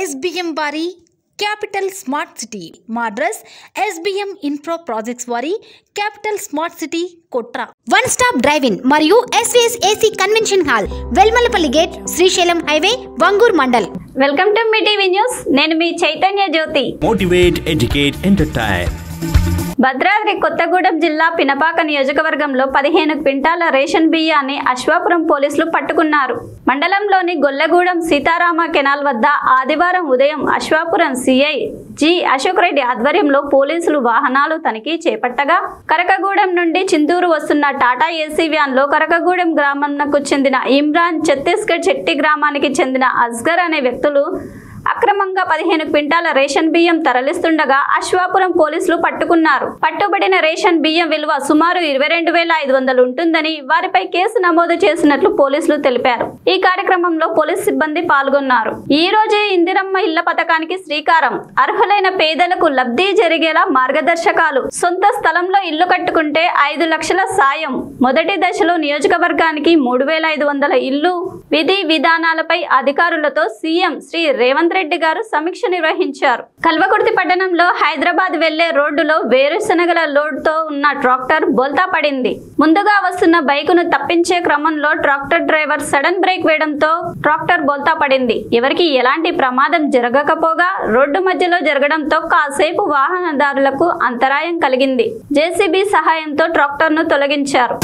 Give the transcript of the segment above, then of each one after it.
SBM వారి capital smart city మా address SBM infra projects వారి capital smart city Kotra one stop drive in మరియు SVS AC convention hall Velmalapalli gate Srisailam highway Vangoor mandal. Welcome to Mee TV news. నేను మీ Chaitanya Jyothi. Motivate, educate, entertain. Bhadradri Kothagudem జిల్లా పినపాక నియోజకవర్గంలో 15 క్వింటాల ration బియ్యాన్ని అశ్వాపురం పోలీసులు పట్టుకున్నారు. మండలంలోని గొల్లగూడెం సీతారామ కెనాల్ వద్ద ఆదివారం ఉదయం అశ్వాపురం సిఐ జి అశోక్ రెడ్డి ఆధ్వర్యంలో పోలీసులు వాహనాలు తనిఖీ చేపట్టగా కరకగూడెం నుండి చింతూరు వస్తున్న టాటా ఏసీ వ్యాన్ లో కరకగూడెం గ్రామంకు చెందిన ఇమ్రాన్, ఛత్తీస్గఢ్ చెట్టి గ్రామానికి చెందిన అస్గర్ అనే వ్యక్తులు అక్రమంగా 15 క్వింటాల రేషన్ బియ్యం తరలిస్తుండగా అశ్వాపురం పోలీసులు పట్టుకున్నారు. పట్టుబడిన రేషన్ బియ్యం విలువ సుమారు 22,500 ఉంటుందని వారిపై కేసు నమోదు చేసినట్లు పోలీసులు తెలిపారు. ఈ కార్యక్రమంలో పోలీసు సిబ్బంది పాల్గొన్నారు. ఈ రోజే ఇందిరమ్మ ఇళ్ల పథకానికి శ్రీకారం. అర్హులైన పేదలకు లబ్ధి జరిగేలా మార్గదర్శకాలు. సొంత స్థలంలో ఇల్లు కట్టుకుంటే 5 లక్షల సాయం. మొదటి దశలో నియోజకవర్గానికి 3,500 ఇల్లు. విధి విధానాలపై అధికారులతో సీఎం శ్రీ రేవంత్ రెడ్డి గారు సమీక్ష నిర్వహించారు. కల్వకుర్తి పట్టణంలో హైదరాబాద్ వెళ్లే రోడ్డులో వేరుశనగల లోడ్ తో ఉన్న ట్రాక్టర్ బోల్తా పడింది. ముందుగా వస్తున్న బైకును తప్పించే క్రమంలో ట్రాక్టర్ డ్రైవర్ సడన్ బ్రేక్ వేయడంతో ట్రాక్టర్ బోల్తా పడింది. ఎవరికి ఎలాంటి ప్రమాదం జరగకపోగా రోడ్డు మధ్యలో జరగడంతో కాసేపు వాహనదారులకు అంతరాయం కలిగింది. జేసీబీ సహాయంతో ట్రాక్టర్ ను తొలగించారు.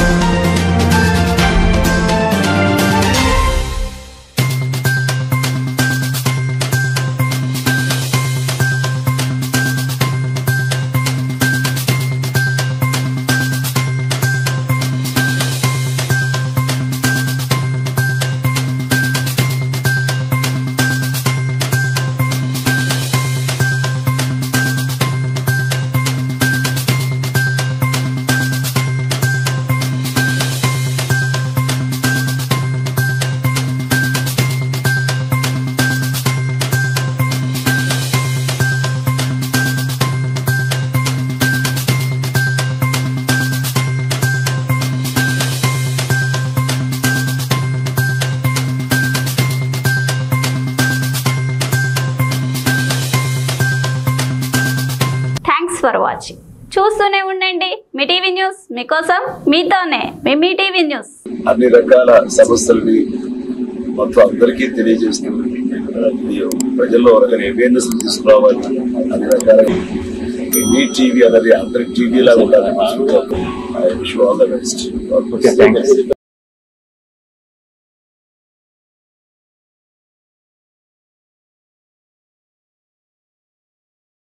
For watching. చూస్తూనే ఉండండి మీ టీవీ న్యూస్. మీకోసం మీతోనే మీ టీవీ న్యూస్. అన్ని రకాల సమస్యలని మొత్తం అందరికీ తెలియజేస్తుంది. ప్రజల్లో రకమైన అవేర్నెస్ తీసుకురావాలి. అన్ని రకాల మీ టీవీ అనేది అందరి టీవీ లాగా ఉండాలి. I wish you all the best.